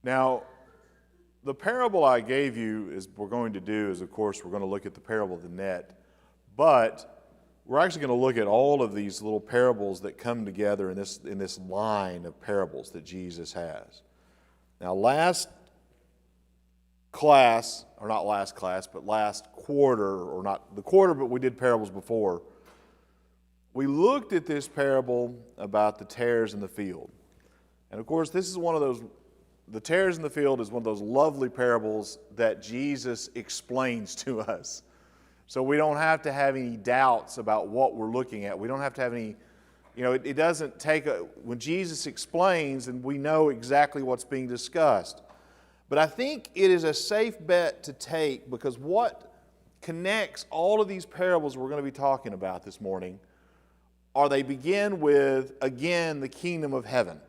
Now, the parable I gave you is we're going to do is, of course, we're going to look at the parable of the net, but we're actually going to look at all of these little parables that come together in this line of parables that Jesus has. Now, last class, or not last class, but last quarter, or not the quarter, but we did parables before, we looked at this parable about the tares in the field. And of course, this is one of those, the tares in the field is one of those lovely parables that Jesus explains to us. So we don't have to have any doubts about what we're looking at. We don't have to have any, it doesn't take when Jesus explains, and we know exactly what's being discussed. But I think it is a safe bet to take, because what connects all of these parables we're going to be talking about this morning are they begin with, again, the kingdom of heaven.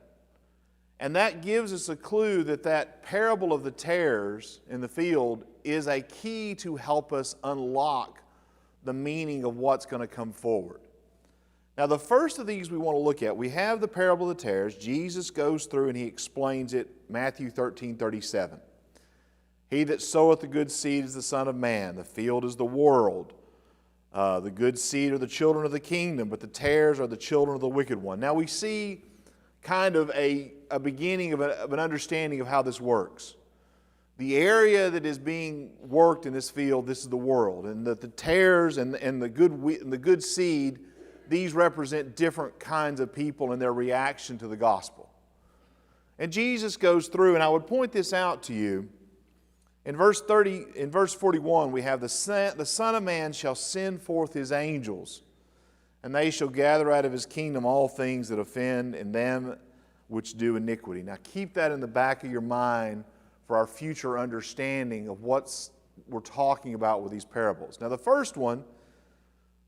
And that gives us a clue that parable of the tares in the field is a key to help us unlock the meaning of what's going to come forward. Now, the first of these we want to look at, we have the parable of the tares. Jesus goes through and he explains it, Matthew 13:37. He that soweth the good seed is the Son of Man. The field is the world. The good seed are the children of the kingdom, but the tares are the children of the wicked one. Now we see kind of a beginning of an understanding of how this works. The area that is being worked in this field, this is the world. And the tares and the good seed, these represent different kinds of people and their reaction to the gospel. And Jesus goes through, and I would point this out to you. In verse 41, we have the Son of Man shall send forth his angels, and they shall gather out of his kingdom all things that offend, and them which do iniquity. Now keep that in the back of your mind for our future understanding of what we're talking about with these parables. Now the first one,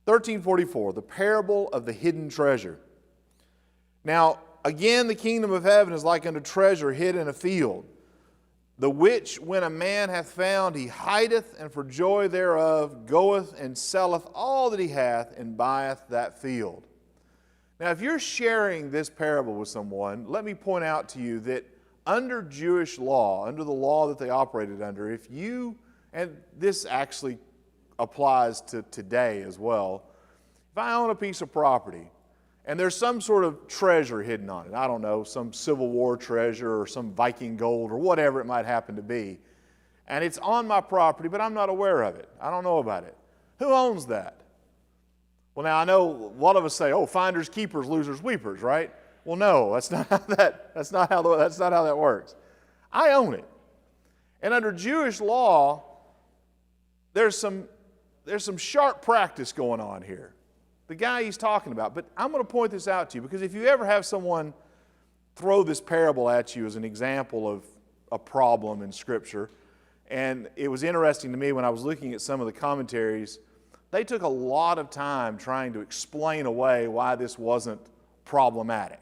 13:44, the parable of the hidden treasure. Now, again, the kingdom of heaven is like unto treasure hid in a field, the which when a man hath found, he hideth, and for joy thereof goeth and selleth all that he hath, and buyeth that field. Now, if you're sharing this parable with someone, let me point out to you that under Jewish law, under the law that they operated under, if you, and this actually applies to today as well, if I own a piece of property and there's some sort of treasure hidden on it, I don't know, some Civil War treasure or some Viking gold or whatever it might happen to be, and it's on my property, but I'm not aware of it. I don't know about it. Who owns that? Well, now I know a lot of us say, oh, finders, keepers, losers, weepers, right? Well, no, that's not how that works. I own it. And under Jewish law, there's some sharp practice going on here. The guy he's talking about. But I'm going to point this out to you, because if you ever have someone throw this parable at you as an example of a problem in Scripture, and it was interesting to me when I was looking at some of the commentaries, they took a lot of time trying to explain away why this wasn't problematic.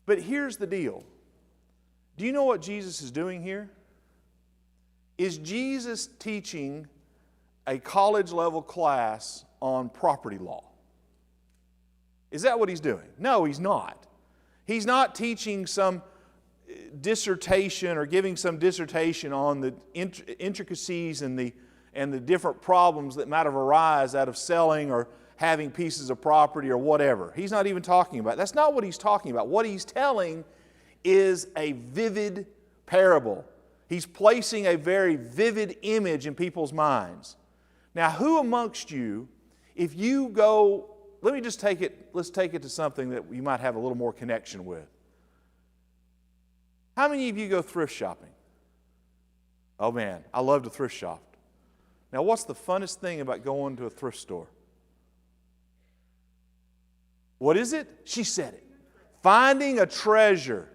But here's the deal. Do you know what Jesus is doing here? Is Jesus teaching a college-level class on property law? Is that what he's doing? No, he's not. He's not teaching some dissertation or giving some dissertation on the intricacies and the different problems that might have arisen out of selling or having pieces of property or whatever. He's not even talking about it. That's not what he's talking about. What he's telling is a vivid parable. He's placing a very vivid image in people's minds. Now, who amongst you, if you go, let's take it to something that you might have a little more connection with. How many of you go thrift shopping? Oh man, I love to thrift shop. Now, what's the funnest thing about going to a thrift store? What is it? She said it. Finding a treasure.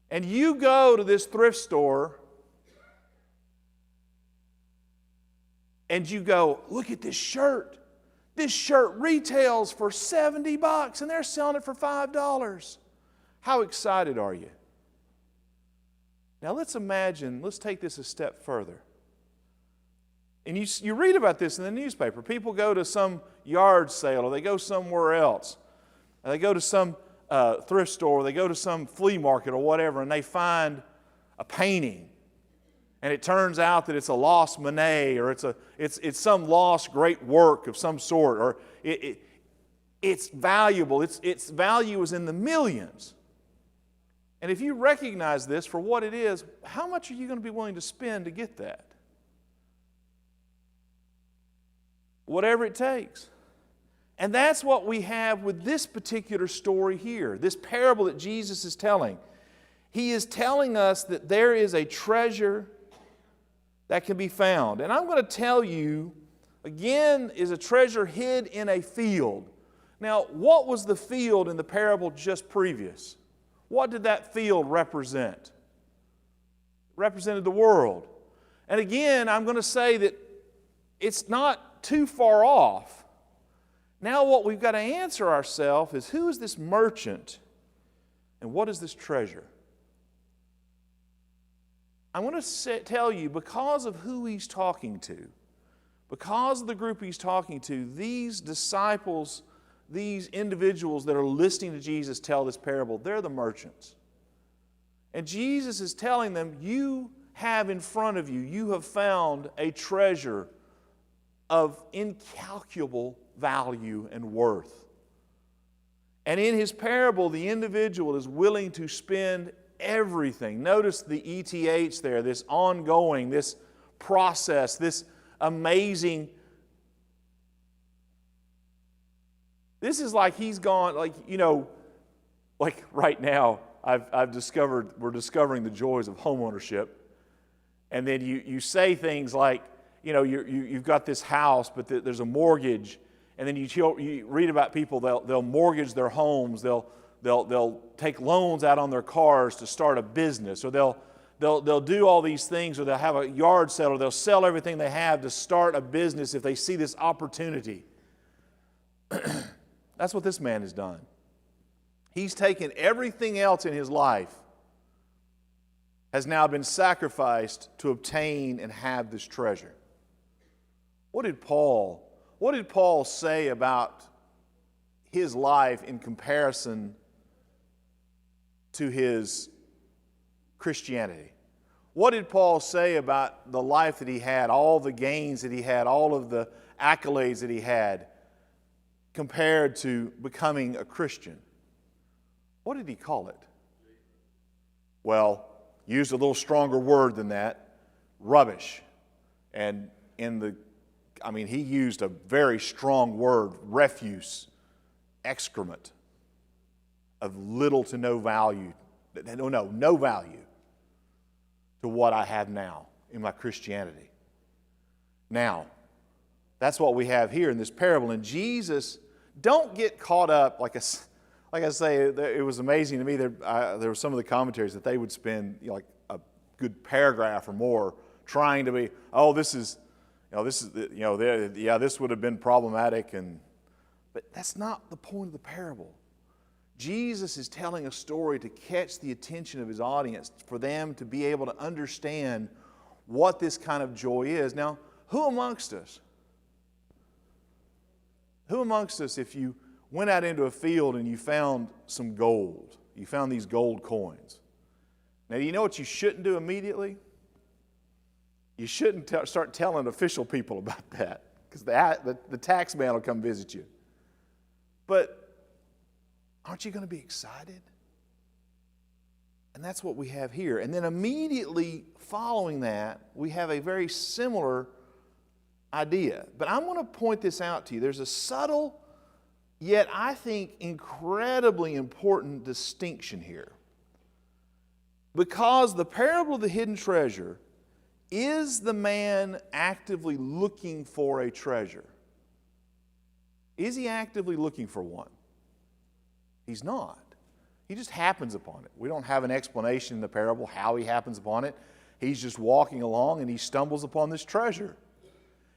And you go to this thrift store and you go, look at this shirt. This shirt retails for $70 and they're selling it for $5. How excited are you? Now let's take this a step further. And you read about this in the newspaper. People go to some yard sale or they go somewhere else. And they go to some thrift store, they go to some flea market or whatever, and they find a painting. And it turns out that it's a lost Monet, or it's some lost great work of some sort, or it's valuable. Its value is in the millions. And if you recognize this for what it is, how much are you going to be willing to spend to get that? Whatever it takes. And that's what we have with this particular story here, this parable that Jesus is telling. He is telling us that there is a treasure that can be found. And I'm going to tell you, again, is a treasure hid in a field. Now, what was the field in the parable just previous? What did that field represent? It represented the world. And again, I'm going to say that it's not too far off. Now what we've got to answer ourselves is, who is this merchant and what is this treasure? I'm going to tell you, because of who he's talking to, because of the group he's talking to, these disciples, these individuals that are listening to Jesus tell this parable, they're the merchants. And Jesus is telling them, you have in front of you, you have found a treasure of incalculable value and worth. And in his parable, the individual is willing to spend everything. Notice the ETH there, this ongoing, this process, this amazing. This is like he's gone, like right now, we're discovering the joys of homeownership. And then you say things like, you've got this house, but there's a mortgage. And then you read about people, they'll mortgage their homes, they'll take loans out on their cars to start a business, or they'll do all these things, or they'll have a yard sale, or they'll sell everything they have to start a business if they see this opportunity. That's what this man has done. He's taken everything else in his life, has now been sacrificed to obtain and have this treasure. What did Paul say about his life in comparison to his Christianity? What did Paul say about the life that he had, all the gains that he had, all of the accolades that he had, compared to becoming a Christian? What did he call it? Well, used a little stronger word than that, rubbish. And he used a very strong word, refuse, excrement, of little to no value, no value to what I have now in my Christianity. Now, that's what we have here in this parable. And Jesus, don't get caught up, like I say, it was amazing to me. There were some of the commentaries that they would spend like a good paragraph or more trying to be, this would have been problematic, but that's not the point of the parable. Jesus is telling a story to catch the attention of his audience, for them to be able to understand what this kind of joy is. Now, who amongst us, if you went out into a field and you found some gold, you found these gold coins. Now, do you know what you shouldn't do immediately? You shouldn't start telling official people about that, because the tax man will come visit you. But aren't you going to be excited? And that's what we have here. And then immediately following that, we have a very similar idea. But I'm going to point this out to you. There's a subtle, yet I think incredibly important distinction here. Because the parable of the hidden treasure is the man actively looking for a treasure. Is he actively looking for one? He's not. He just happens upon it. We don't have an explanation in the parable how he happens upon it. He's just walking along and he stumbles upon this treasure.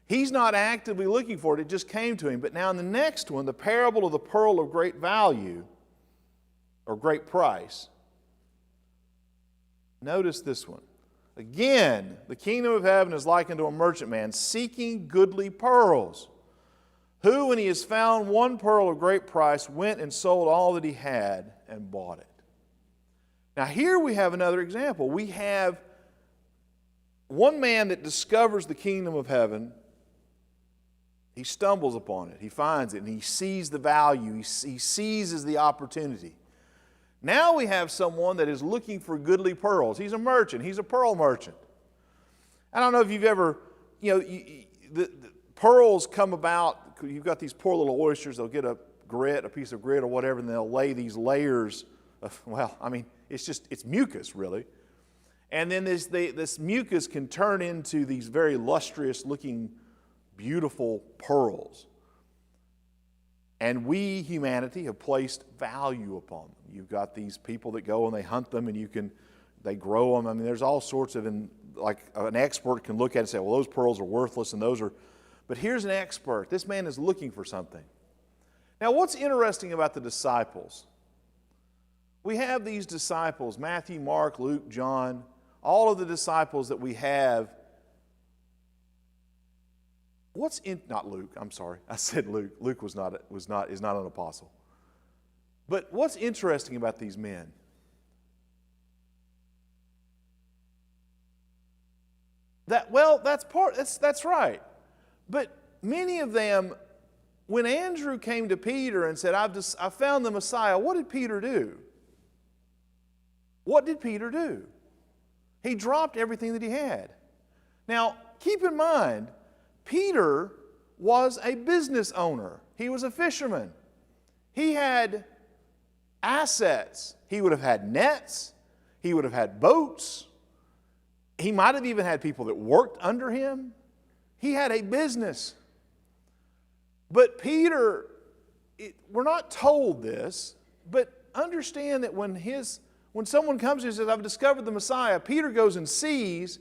He's not actively looking for it. It just came to him. But now in the next one, the parable of the pearl of great value or great price, notice this one. Again, the kingdom of heaven is likened to a merchant man seeking goodly pearls, who, when he has found one pearl of great price, went and sold all that he had and bought it. Now here we have another example. We have one man that discovers the kingdom of heaven. He stumbles upon it. He finds it, and he sees the value. He seizes the opportunity. Now we have someone that is looking for goodly pearls. He's a merchant. He's a pearl merchant. I don't know if you've ever, the pearls come about. You've got these poor little oysters. They'll get a piece of grit or whatever, and they'll lay these layers of, it's mucus, really. And then this mucus can turn into these very lustrous-looking, beautiful pearls. And we, humanity, have placed value upon them. You've got these people that go and they hunt them, and they grow them. I mean, there's all sorts of, like an expert can look at it and say, well, those pearls are worthless, and those are. But here's an expert. This man is looking for something. Now, what's interesting about the disciples? We have these disciples, Matthew, Mark, Luke, John, all of the disciples that we have. Not Luke, I'm sorry. I said Luke. Luke is not an apostle. But what's interesting about these men? That's right. But many of them, when Andrew came to Peter and said, I found the Messiah, what did Peter do? What did Peter do? He dropped everything that he had. Now, keep in mind, Peter was a business owner. He was a fisherman. He had assets. He would have had nets. He would have had boats. He might have even had people that worked under him. He had a business. But Peter, we're not told this, but understand that when someone comes and says, I've discovered the Messiah, Peter goes and sees,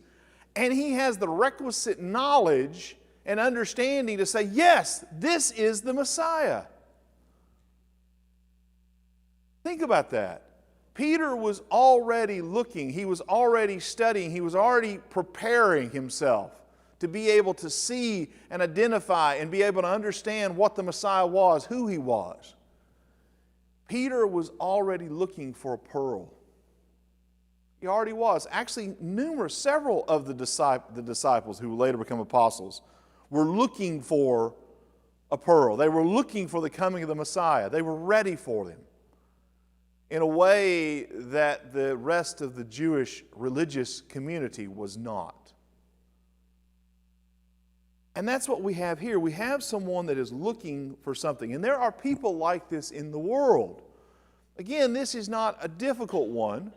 and he has the requisite knowledge and understanding to say, yes, this is the Messiah. Think about that. Peter was already looking, he was already studying, he was already preparing himself to be able to see and identify and be able to understand what the Messiah was, who he was. Peter was already looking for a pearl. He already was. Actually, several of the disciples who later become apostles were looking for a pearl. They were looking for the coming of the Messiah. They were ready for him in a way that the rest of the Jewish religious community was not. And that's what we have here. We have someone that is looking for something. And there are people like this in the world. Again, this is not a difficult one.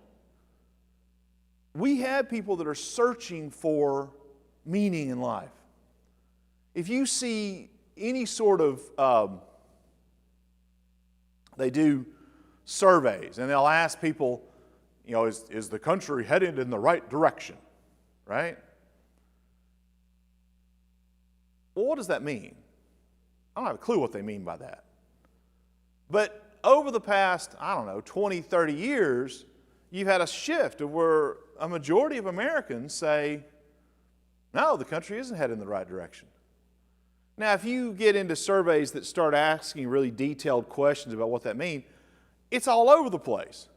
We have people that are searching for meaning in life. If you see any sort of, they do surveys, and they'll ask people, is the country headed in the right direction, right? Well, what does that mean? I don't have a clue what they mean by that. But over the past, 20, 30 years, you've had a shift of where a majority of Americans say, no, the country isn't headed in the right direction. Now, if you get into surveys that start asking really detailed questions about what that means, it's all over the place.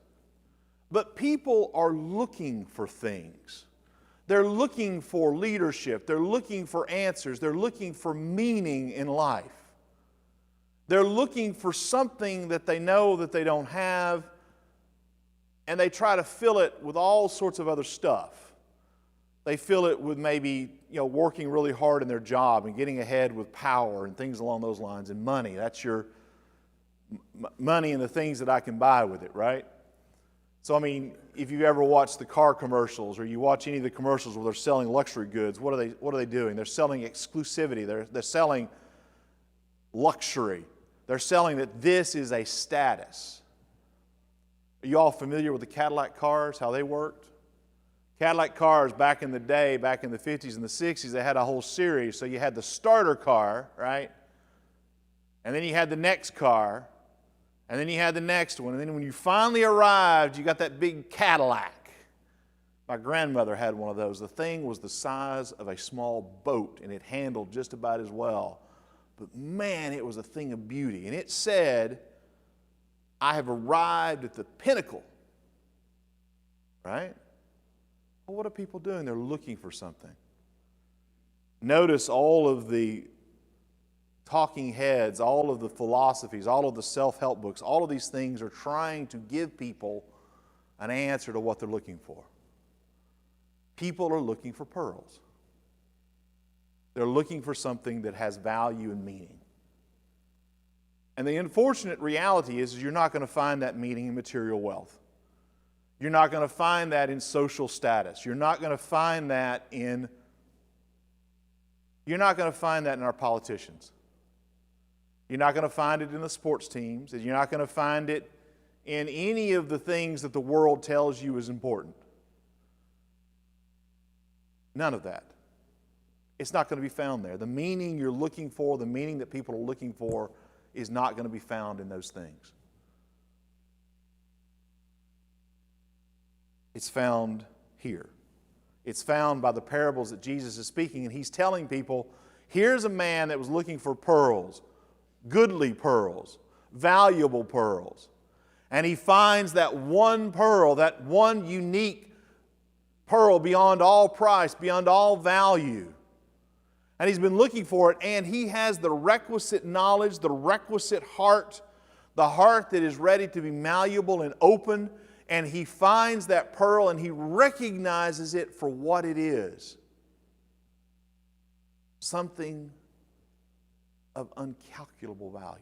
But people are looking for things. They're looking for leadership. They're looking for answers. They're looking for meaning in life. They're looking for something that they know that they don't have, and they try to fill it with all sorts of other stuff. They fill it with maybe, working really hard in their job and getting ahead with power and things along those lines, and money. That's your money and the things that I can buy with it, right? So, if you ever watch the car commercials or you watch any of the commercials where they're selling luxury goods, what are they doing? They're selling exclusivity. They're selling luxury. They're selling that this is a status. Are you all familiar with the Cadillac cars, how they worked? Cadillac cars back in the day, back in the 50s and the 60s, they had a whole series. So you had the starter car, right? And then you had the next car. And then you had the next one. And then when you finally arrived, you got that big Cadillac. My grandmother had one of those. The thing was the size of a small boat, and it handled just about as well. But man, it was a thing of beauty. And it said, I have arrived at the pinnacle. Right? Well, what are people doing? They're looking for something. Notice all of the talking heads, all of the philosophies, all of the self-help books, all of these things are trying to give people an answer to what they're looking for. People are looking for pearls. They're looking for something that has value and meaning. And the unfortunate reality is you're not going to find that meaning in material wealth. You're not going to find that in social status. You're not going to find that in our politicians. You're not going to find it in the sports teams. And you're not going to find it in any of the things that the world tells you is important. None of that. It's not going to be found there. The meaning you're looking for, the meaning that people are looking for, is not going to be found in those things. It's found here. It's found by the parables that Jesus is speaking, and he's telling people, here's a man that was looking for pearls, goodly pearls, valuable pearls. And he finds that one pearl, that one unique pearl beyond all price, beyond all value. And he's been looking for it, and he has the requisite knowledge, the requisite heart, the heart that is ready to be malleable and open. And he finds that pearl and he recognizes it for what it is. Something of incalculable value.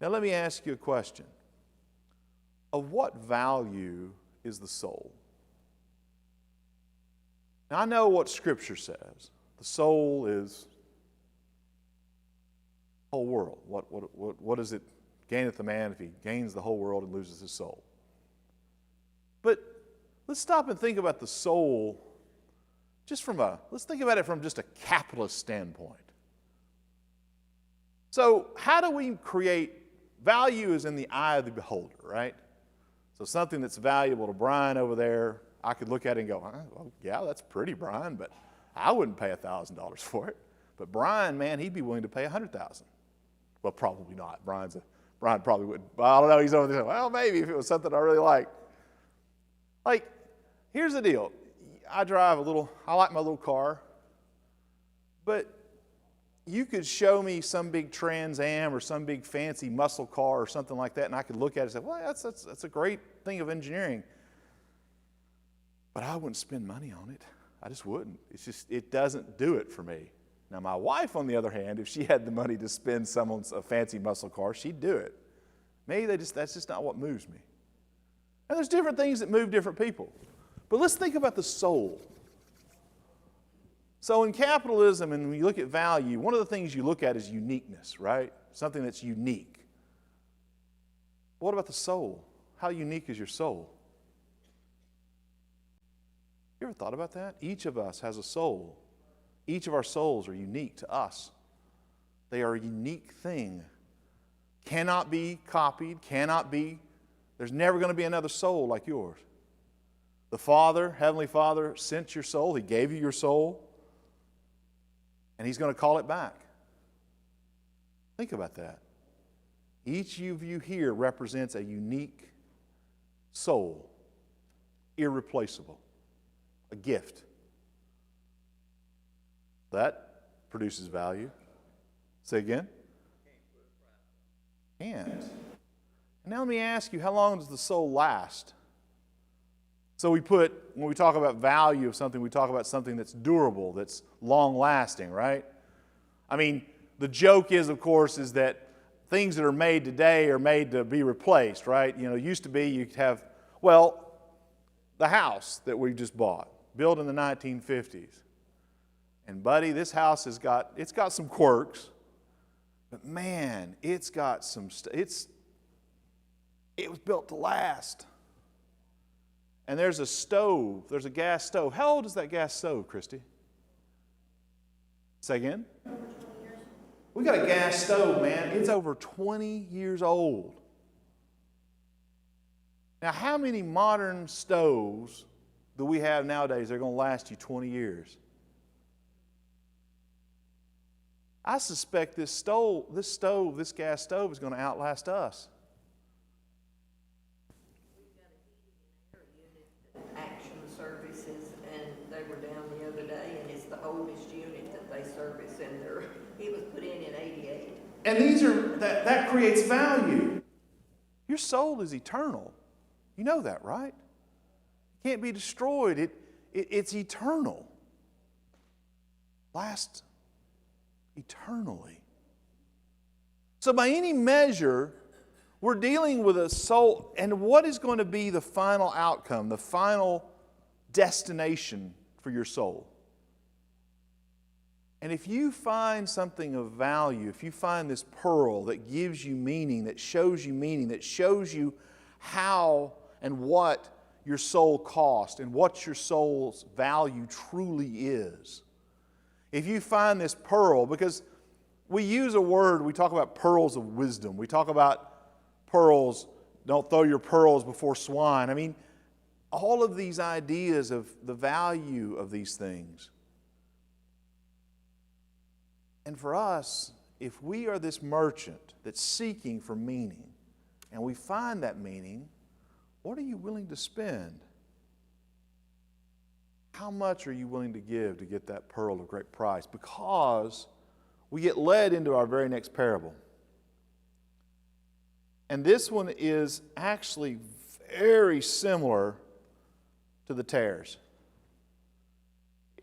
Now let me ask you a question. Of what value is the soul? Now I know what Scripture says. The soul is the whole world. What is it? Gaineth a man if he gains the whole world and loses his soul. But let's stop and think about the soul let's think about it from just a capitalist standpoint. So how do we create value? Is in the eye of the beholder, right? So something that's valuable to Brian over there, I could look at it and go, well, yeah, that's pretty, Brian, but I wouldn't pay $1,000 for it. But Brian, man, he'd be willing to pay $100,000. Well, probably not. Brian probably wouldn't. Well, I don't know. He's over there. Well, maybe if it was something I really like. Like, here's the deal. I like my little car. But you could show me some big Trans Am or some big fancy muscle car or something like that, and I could look at it and say, well, that's a great thing of engineering. But I wouldn't spend money on it. I just wouldn't. It doesn't do it for me. Now, my wife, on the other hand, if she had the money to spend a fancy muscle car, she'd do it. Maybe that's just not what moves me. And there's different things that move different people. But let's think about the soul. So in capitalism, and when you look at value, one of the things you look at is uniqueness, right? Something that's unique. What about the soul? How unique is your soul? You ever thought about that? Each of us has a soul. Each of our souls are unique to us. They are a unique thing. Cannot be copied, there's never going to be another soul like yours. The Father, Heavenly Father, sent your soul. He gave you your soul. And He's going to call it back. Think about that. Each of you here represents a unique soul, irreplaceable, a gift. That produces value. Say again? Can't. And now let me ask you, how long does the soul last? So when we talk about value of something, we talk about something that's durable, that's long-lasting, right? I mean, the joke is, of course, is that things that are made today are made to be replaced, right? You know, it used to be you could have, the house that we just bought, built in the 1950s. And buddy, this house it's got some quirks, but man, it was built to last. And there's a gas stove. How old is that gas stove, Christy? Say again? We got a gas stove, man. It's over 20 years old. Now, how many modern stoves do we have nowadays that are going to last you 20 years? I suspect this gas stove is going to outlast us. Action services, and they were down the other day, and it's the oldest unit that they service, and it was put in '88. And these are that creates value. Your soul is eternal. You know that, right? It can't be destroyed. It's eternal. Lasts eternally. So by any measure, we're dealing with a soul, and what is going to be the final outcome, the final destination for your soul? And if you find something of value, if you find this pearl that gives you meaning, that shows you how and what your soul cost and what your soul's value truly is. If you find this pearl, because we use a word, we talk about pearls of wisdom. We talk about pearls, don't throw your pearls before swine. I mean, all of these ideas of the value of these things. And for us, if we are this merchant that's seeking for meaning, and we find that meaning, what are you willing to spend? How much are you willing to give to get that pearl of great price? Because we get led into our very next parable. And this one is actually very similar to the tares.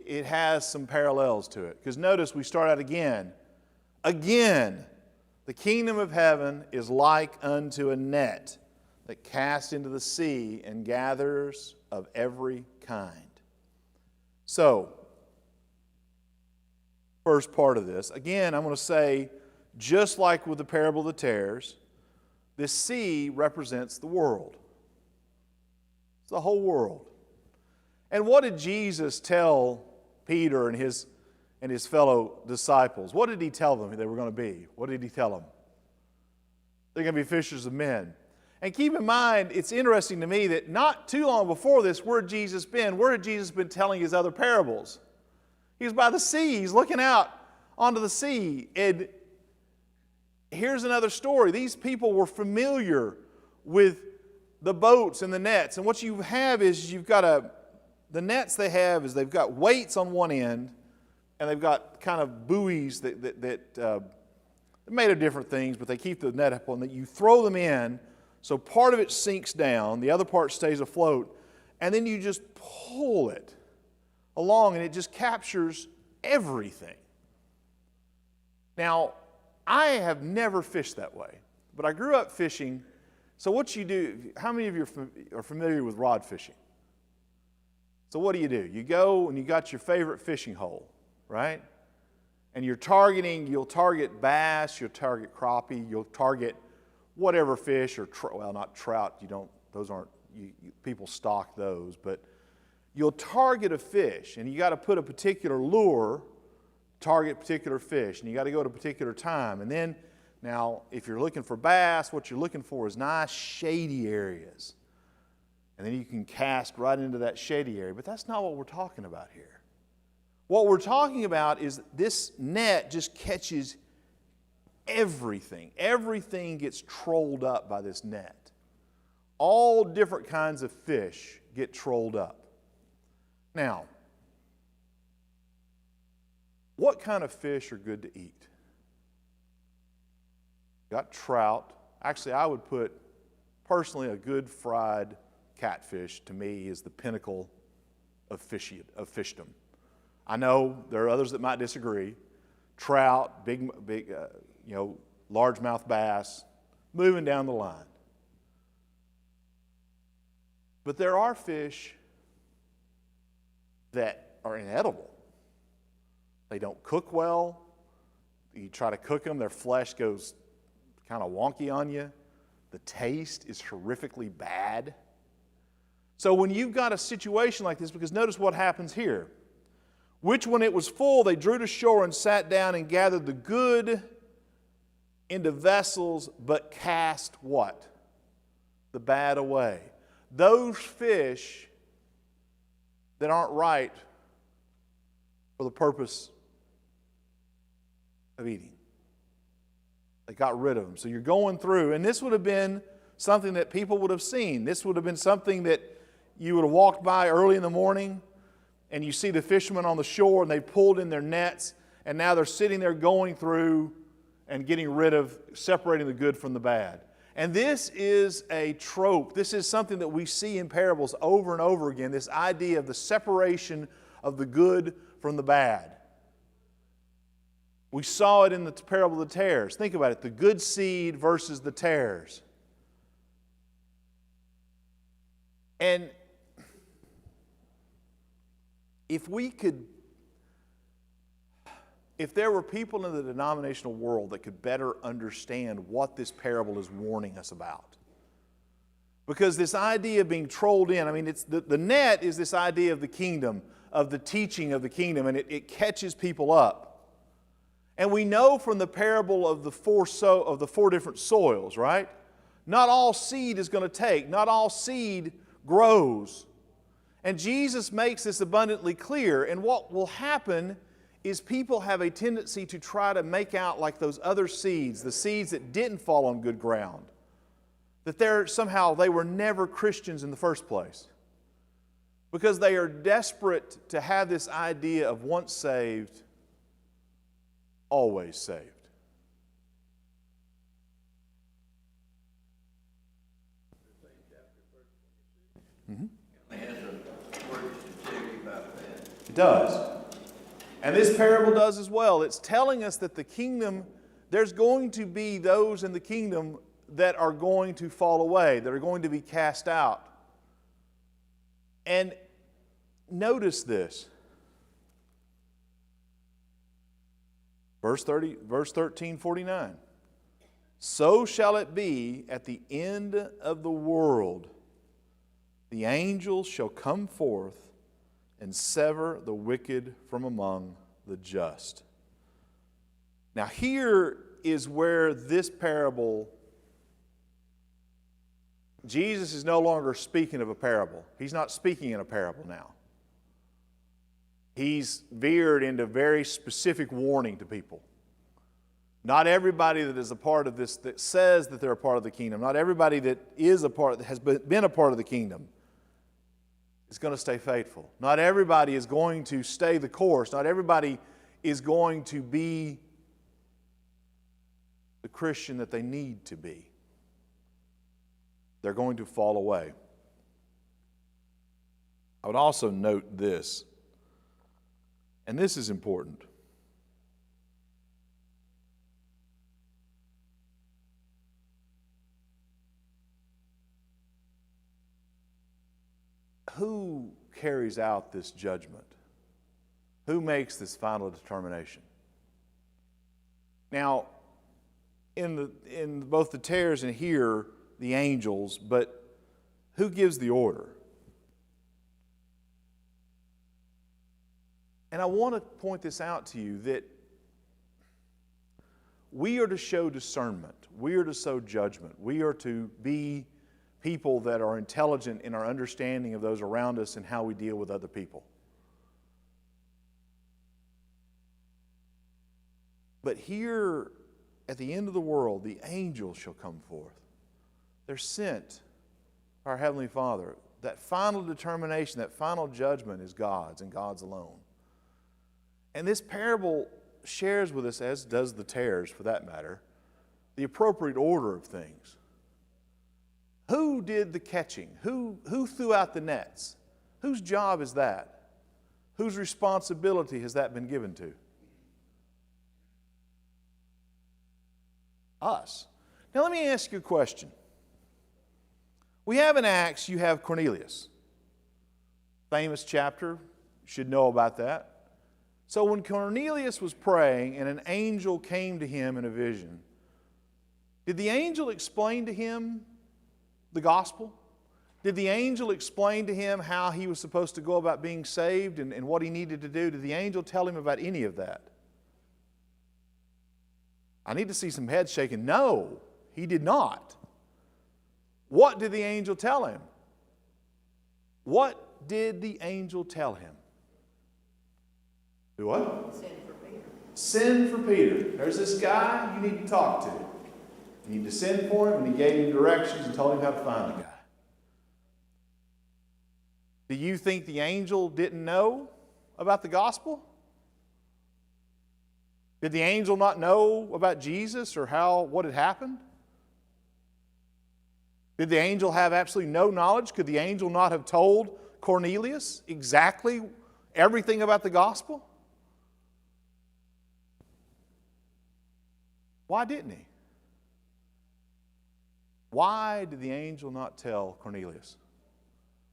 It has some parallels to it. Because notice we start out again. Again, the kingdom of heaven is like unto a net that casts into the sea and gathers of every kind. So, first part of this, again, I'm going to say, just like with the parable of the tares, this sea represents the world. It's the whole world. And what did Jesus tell Peter and his fellow disciples? What did he tell them they were going to be? What did he tell them? They're going to be fishers of men. And keep in mind, it's interesting to me that not too long before this, where had Jesus been? Where had Jesus been telling his other parables? He was by the sea. He's looking out onto the sea. And here's another story. These people were familiar with the boats and the nets. And what you have is the nets they have is they've got weights on one end, and they've got kind of buoys that are made of different things, but they keep the net up on that. You throw them in, so part of it sinks down, the other part stays afloat, and then you just pull it along, and it just captures everything. Now, I have never fished that way, but I grew up fishing. So what you do, how many of you are familiar with rod fishing? So what do? You go and you got your favorite fishing hole, right? And you'll target bass, you'll target crappie, you'll target whatever fish, or not trout, people stock those, but you'll target a fish, and you got to put a particular lure, target particular fish, and you got to go at a particular time. And then, now, if you're looking for bass, what you're looking for is nice shady areas. And then you can cast right into that shady area. But that's not what we're talking about here. What we're talking about is this net just catches everything. Everything gets trolled up by this net. All different kinds of fish get trolled up. Now, what kind of fish are good to eat? Got trout. Actually, I would put, personally, a good fried catfish, to me, is the pinnacle of fishdom. I know there are others that might disagree. Trout, big, largemouth bass, moving down the line. But there are fish that are inedible. They don't cook well. You try to cook them, their flesh goes kind of wonky on you. The taste is horrifically bad. So when you've got a situation like this, because notice what happens here. Which when it was full, they drew to shore and sat down and gathered the good into vessels, but cast what? The bad away. Those fish that aren't right for the purpose of eating. They got rid of them. So you're going through, and this would have been something that people would have seen. This would have been something that you would have walked by early in the morning, and you see the fishermen on the shore, and they pulled in their nets, and now they're sitting there going through and getting rid of, separating the good from the bad. And this is a trope. This is something that we see in parables over and over again, this idea of the separation of the good from the bad. We saw it in the parable of the tares. Think about it, the good seed versus the tares. And if there were people in the denominational world that could better understand what this parable is warning us about. Because this idea of being trolled in, I mean, it's the net is this idea of the kingdom, of the teaching of the kingdom, and it catches people up. And we know from the parable of the four different soils, right? Not all seed is going to take. Not all seed grows. And Jesus makes this abundantly clear. And what will happen is people have a tendency to try to make out like those other seeds, the seeds that didn't fall on good ground, that they were never Christians in the first place. Because they are desperate to have this idea of once saved, always saved. Mm-hmm. It does. And this parable does as well. It's telling us that the kingdom, there's going to be those in the kingdom that are going to fall away, that are going to be cast out. And notice this. Verse 13:49. So shall it be at the end of the world. The angels shall come forth and sever the wicked from among the just. Now here is where this parable, Jesus is no longer speaking of a parable. He's not speaking in a parable now. He's veered into very specific warning to people. Not everybody that is a part of this, that says that they're a part of the kingdom, not everybody that is a part, that has been a part of the kingdom, is going to stay faithful. Not everybody is going to stay the course. Not everybody is going to be the Christian that they need to be. They're going to fall away. I would also note this, and this is important. Who carries out this judgment? Who makes this final determination? Now, in both the tares and here, the angels, but who gives the order? And I want to point this out to you, that we are to show discernment. We are to show judgment. We are to be people that are intelligent in our understanding of those around us and how we deal with other people. But here, at the end of the world, the angels shall come forth. They're sent by our Heavenly Father. That final determination, that final judgment is God's and God's alone. And this parable shares with us, as does the tares for that matter, the appropriate order of things. Who did the catching? Who threw out the nets? Whose job is that? Whose responsibility has that been given to? Us. Now let me ask you a question. We have in Acts, you have Cornelius. Famous chapter, you should know about that. So when Cornelius was praying and an angel came to him in a vision, did the angel explain to him the gospel? Did the angel explain to him how he was supposed to go about being saved and what he needed to do? Did the angel tell him about any of that? I need to see some heads shaking. No, he did not. What did the angel tell him? What did the angel tell him? Do what? Send for Peter. Send for Peter. There's this guy you need to talk to. You need to send for him, and he gave him directions and told him how to find the guy. Do you think the angel didn't know about the gospel? Did the angel not know about Jesus or what had happened? Did the angel have absolutely no knowledge? Could the angel not have told Cornelius exactly everything about the gospel? Why didn't he? Why did the angel not tell Cornelius?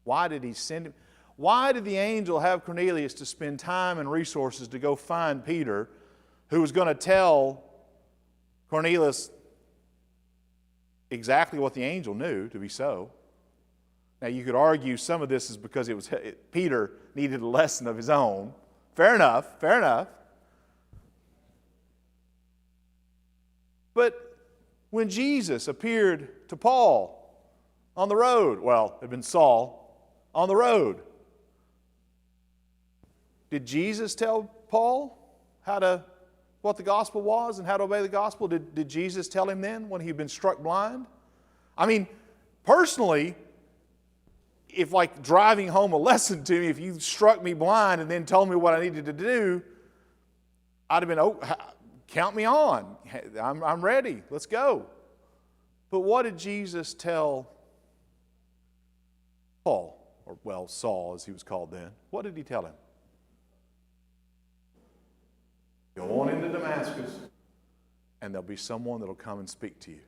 Why did he send him? Why did the angel have Cornelius to spend time and resources to go find Peter, who was going to tell Cornelius exactly what the angel knew to be so? Now, you could argue some of this is because Peter needed a lesson of his own. Fair enough, fair enough. But when Jesus appeared to Paul on the road, well, it had been Saul, on the road, did Jesus tell Paul what the gospel was and how to obey the gospel? Did Jesus tell him then when he'd been struck blind? I mean, personally, if like driving home a lesson to me, if you struck me blind and then told me what I needed to do, I'd have been, count me on. I'm ready. Let's go. But what did Jesus tell Paul? Or, Saul, as he was called then. What did he tell him? Go on into Damascus, and there'll be someone that'll come and speak to you.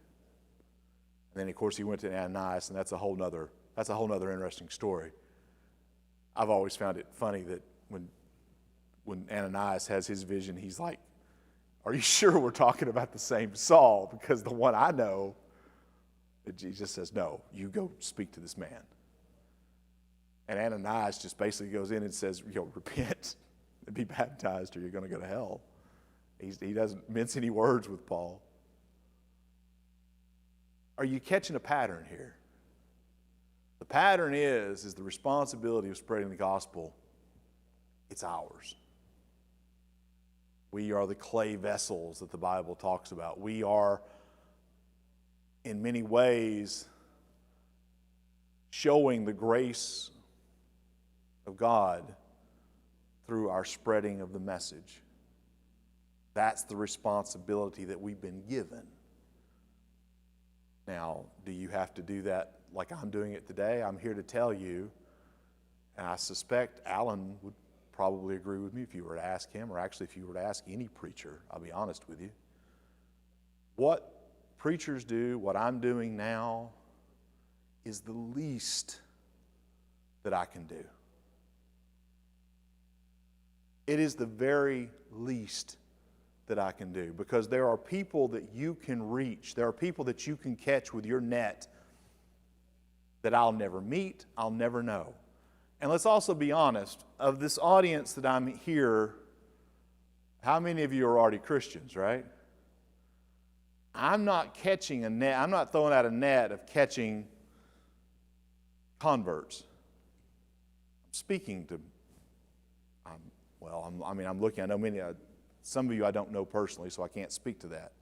And then, of course, he went to Ananias, and that's a whole nother interesting story. I've always found it funny that when Ananias has his vision, he's like, "Are you sure we're talking about the same Saul? Because the one I know," that Jesus says, "No, you go speak to this man." And Ananias just basically goes in and says, repent and be baptized or you're going to go to hell. He doesn't mince any words with Paul. Are you catching a pattern here? The pattern is the responsibility of spreading the gospel. It's ours. We are the clay vessels that the Bible talks about. We are, in many ways, showing the grace of God through our spreading of the message. That's the responsibility that we've been given. Now, do you have to do that like I'm doing it today? I'm here to tell you, and I suspect Alan would probably agree with me if you were to ask him, or actually if you were to ask any preacher, I'll be honest with you. What preachers do, what I'm doing now, is the least that I can do. It is the very least that I can do, because there are people that you can reach. There are people that you can catch with your net that I'll never meet, I'll never know. And let's also be honest, of this audience that I'm here, how many of you are already Christians, right? I'm not catching a net, I'm not throwing out a net of catching converts. I'm speaking to, I'm looking, I know many, some of you I don't know personally, so I can't speak to that.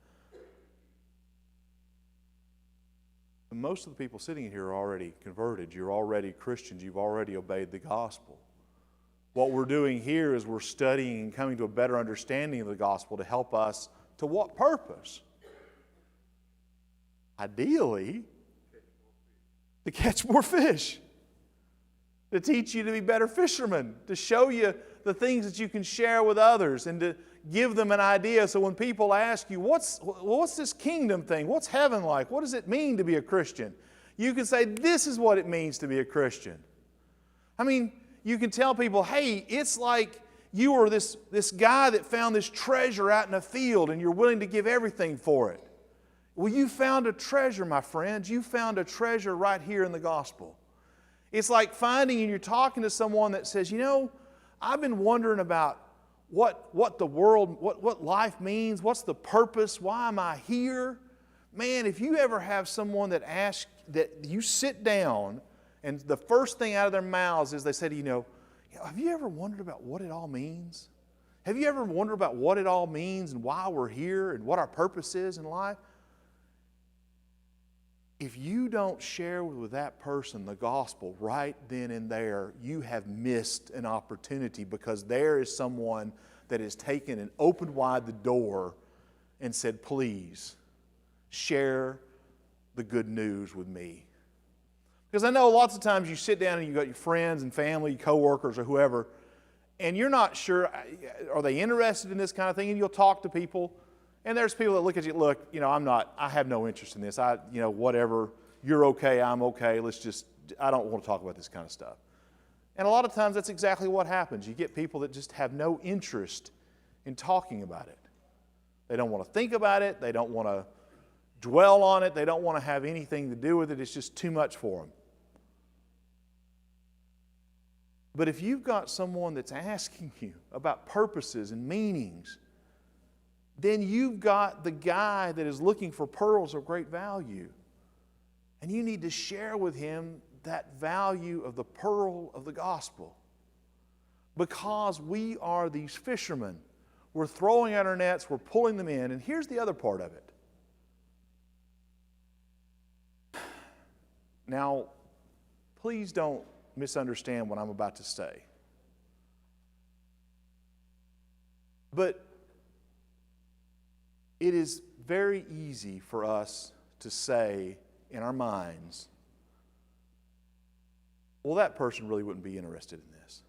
But most of the people sitting in here are already converted. You're already Christians. You've already obeyed the gospel. What we're doing here is we're studying and coming to a better understanding of the gospel to help us to what purpose? Ideally, to catch more fish. To teach you to be better fishermen. To show you the things that you can share with others and to give them an idea, so when people ask you, what's this kingdom thing? What's heaven like? What does it mean to be a Christian? You can say, this is what it means to be a Christian. I mean, you can tell people, hey, it's like you were this guy that found this treasure out in a field and you're willing to give everything for it. Well, you found a treasure, my friends. You found a treasure right here in the gospel. It's like finding, and you're talking to someone that says, I've been wondering about what the world, what life means, what's the purpose, why am I here? Man, if you ever have someone that asks, that you sit down and the first thing out of their mouths is they say to you, have you ever wondered about what it all means? Have you ever wondered about what it all means and why we're here and what our purpose is in life? If you don't share with that person the gospel right then and there, you have missed an opportunity, because there is someone that has taken and opened wide the door and said, please, share the good news with me. Because I know lots of times you sit down and you've got your friends and family, coworkers or whoever, and you're not sure, are they interested in this kind of thing? And you'll talk to people, and there's people that look at you, look, I have no interest in this. Whatever, you're okay, I'm okay, I don't want to talk about this kind of stuff. And a lot of times that's exactly what happens. You get people that just have no interest in talking about it. They don't want to think about it. They don't want to dwell on it. They don't want to have anything to do with it. It's just too much for them. But if you've got someone that's asking you about purposes and meanings, then you've got the guy that is looking for pearls of great value. And you need to share with him that value of the pearl of the gospel. Because we are these fishermen. We're throwing out our nets, we're pulling them in. And here's the other part of it. Now, please don't misunderstand what I'm about to say. But it is very easy for us to say in our minds, well, that person really wouldn't be interested in this.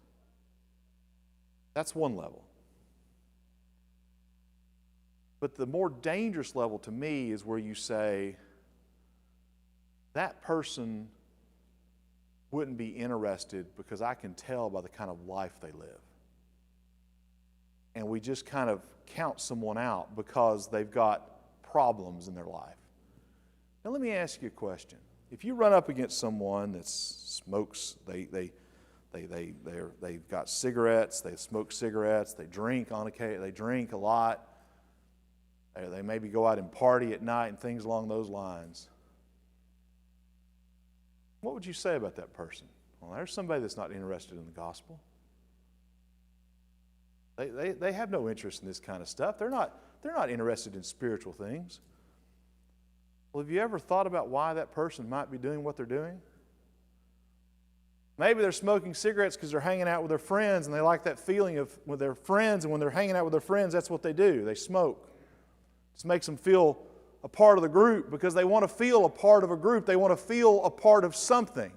That's one level. But the more dangerous level to me is where you say, that person wouldn't be interested because I can tell by the kind of life they live. And we just kind of count someone out because they've got problems in their life. Now let me ask you a question. If you run up against someone that smokes, they've got cigarettes, they smoke cigarettes, they drink on occasion, they drink a lot, they maybe go out and party at night and things along those lines, what would you say about that person? Well, there's somebody that's not interested in the gospel. They have no interest in this kind of stuff. They're not interested in spiritual things. Well, have you ever thought about why that person might be doing what they're doing? Maybe they're smoking cigarettes because they're hanging out with their friends and they like that feeling of with their friends, and when they're hanging out with their friends, that's what they do. They smoke. It just makes them feel a part of the group because they want to feel a part of a group. They want to feel a part of something.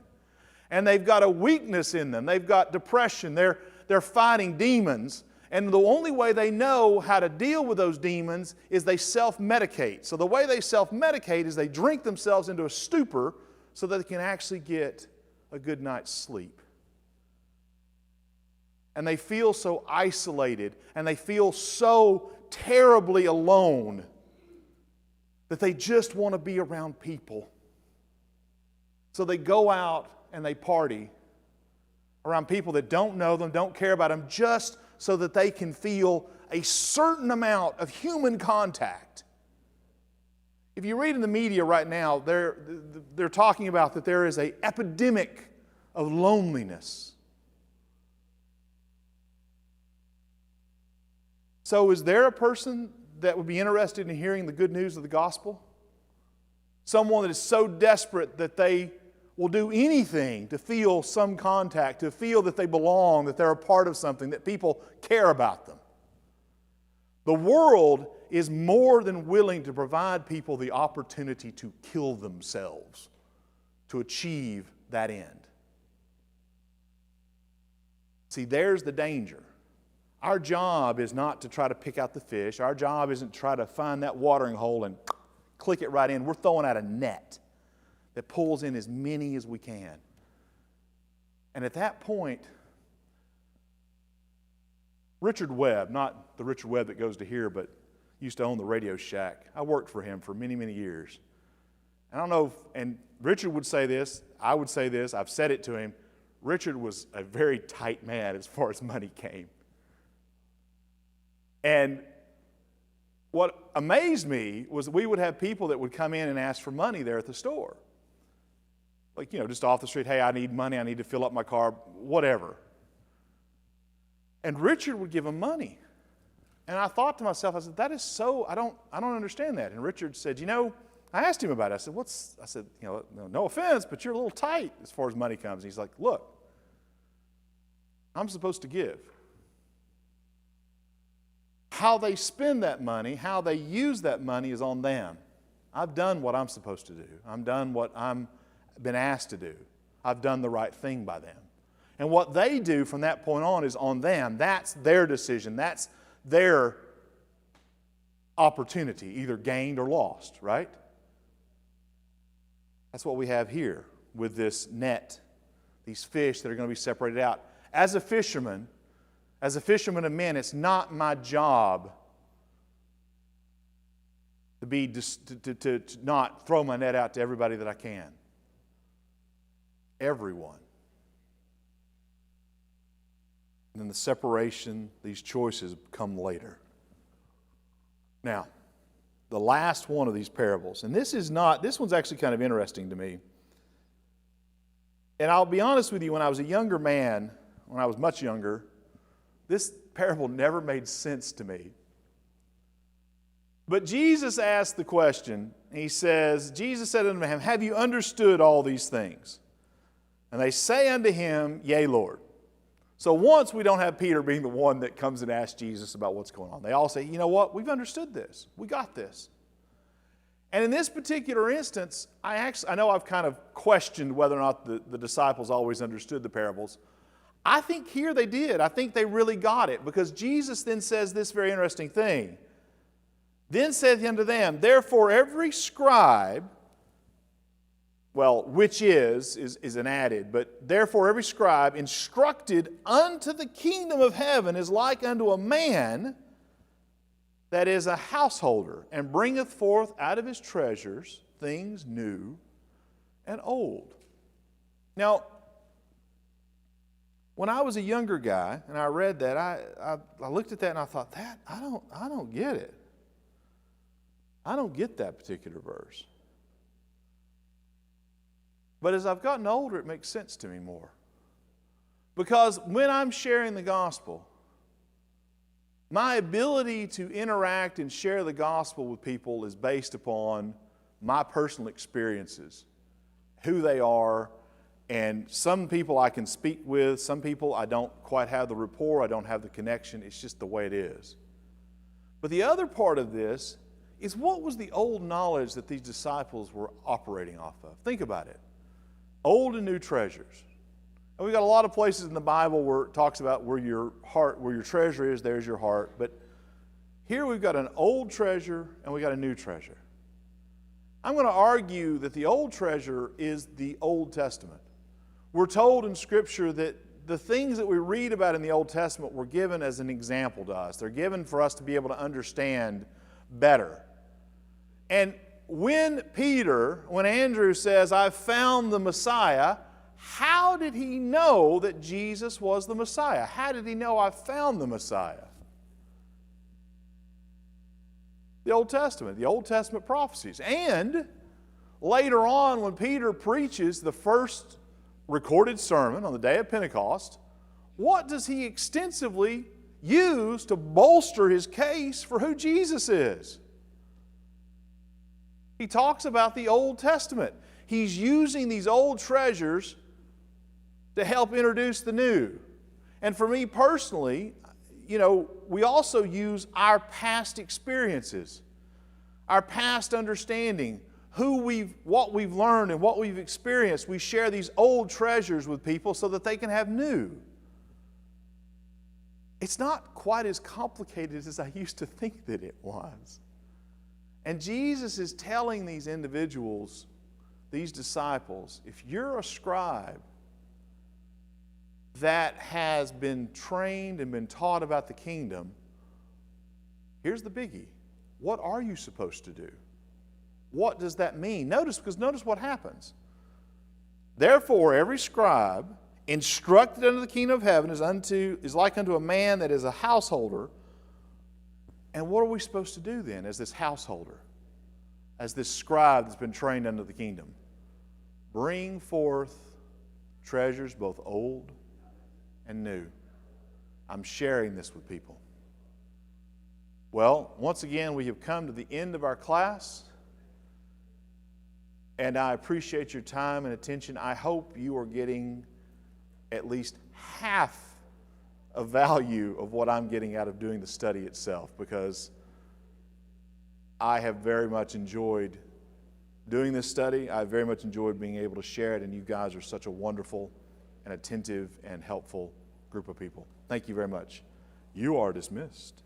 And they've got a weakness in them. They've got depression. They're fighting demons. And the only way they know how to deal with those demons is they self-medicate. So the way they self-medicate is they drink themselves into a stupor so that they can actually get a good night's sleep. And they feel so isolated and they feel so terribly alone that they just want to be around people. So they go out and they party around people that don't know them, don't care about them, just so that they can feel a certain amount of human contact. If you read in the media right now, they're talking about that there is an epidemic of loneliness. So is there a person that would be interested in hearing the good news of the gospel? Someone that is so desperate that they will do anything to feel some contact, to feel that they belong, that they're a part of something, that people care about them. The world is more than willing to provide people the opportunity to kill themselves to achieve that end. See, there's the danger. Our job is not to try to pick out the fish. Our job isn't to try to find that watering hole and click it right in. We're throwing out a net that pulls in as many as we can. And at that point, Richard Webb, not the Richard Webb that goes to here, but used to own the Radio Shack. I worked for him for many, many years. I don't know, and Richard would say this, I would say this, I've said it to him. Richard was a very tight man as far as money came. And what amazed me was that we would have people that would come in and ask for money there at the store. Like, just off the street, hey, I need money, I need to fill up my car, whatever. And Richard would give them money. And I thought to myself, I said, that is so, I don't understand that. And Richard said, I asked him about it. I said, no offense, but you're a little tight as far as money comes. And he's like, look, I'm supposed to give. How they spend that money, how they use that money is on them. I've done what I'm supposed to do. I've done what I'm been asked to do. I've done the right thing by them. And what they do from that point on is on them. That's their decision. That's their opportunity, either gained or lost, right? That's what we have here with this net, these fish that are going to be separated out. As a fisherman of men, it's not my job to not throw my net out to everybody that I can. Everyone. And then the separation, these choices come later. Now, the last one of these parables, and this one's actually kind of interesting to me. And I'll be honest with you, when I was a younger man, when I was much younger, this parable never made sense to me. But Jesus asked the question, Jesus said unto him, have you understood all these things? And they say unto him, yea, Lord. So once we don't have Peter being the one that comes and asks Jesus about what's going on. They all say, you know what, we've understood this. We got this. And in this particular instance, I know I've kind of questioned whether or not the disciples always understood the parables. I think here they did. I think they really got it, because Jesus then says this very interesting thing. Then saith he unto them, therefore every scribe, which is an added, but therefore every scribe instructed unto the kingdom of heaven is like unto a man that is a householder, and bringeth forth out of his treasures things new and old. Now, when I was a younger guy and I read that, I looked at that and I thought, I don't get it. I don't get that particular verse. But as I've gotten older, it makes sense to me more. Because when I'm sharing the gospel, my ability to interact and share the gospel with people is based upon my personal experiences, who they are, and some people I can speak with, some people I don't quite have the rapport, I don't have the connection, it's just the way it is. But the other part of this is, what was the old knowledge that these disciples were operating off of? Think about it. Old and new treasures. And we've got a lot of places in the Bible where it talks about where your treasure is, there's your heart. But here we've got an old treasure and we've got a new treasure. I'm going to argue that the old treasure is the Old Testament. We're told in Scripture that the things that we read about in the Old Testament were given as an example to us. They're given for us to be able to understand better. And when Andrew says, I've found the Messiah, how did he know that Jesus was the Messiah? How did he know I found the Messiah? The Old Testament prophecies. And later on, when Peter preaches the first recorded sermon on the day of Pentecost, what does he extensively use to bolster his case for who Jesus is? He talks about the Old Testament. He's using these old treasures to help introduce the new. And for me personally, we also use our past experiences, our past understanding, what we've learned and what we've experienced. We share these old treasures with people so that they can have new. It's not quite as complicated as I used to think that it was. And Jesus is telling these individuals, these disciples, if you're a scribe that has been trained and been taught about the kingdom, here's the biggie. What are you supposed to do? What does that mean? Notice what happens. Therefore, every scribe instructed unto the kingdom of heaven is like unto a man that is a householder. And what are we supposed to do then as this householder, as this scribe that's been trained unto the kingdom? Bring forth treasures both old and new. I'm sharing this with people. Well, once again, we have come to the end of our class, and I appreciate your time and attention. I hope you are getting at least half of value of what I'm getting out of doing the study itself, because I have very much enjoyed doing this study. I very much enjoyed being able to share it, and you guys are such a wonderful and attentive and helpful group of people. Thank you very much. You are dismissed.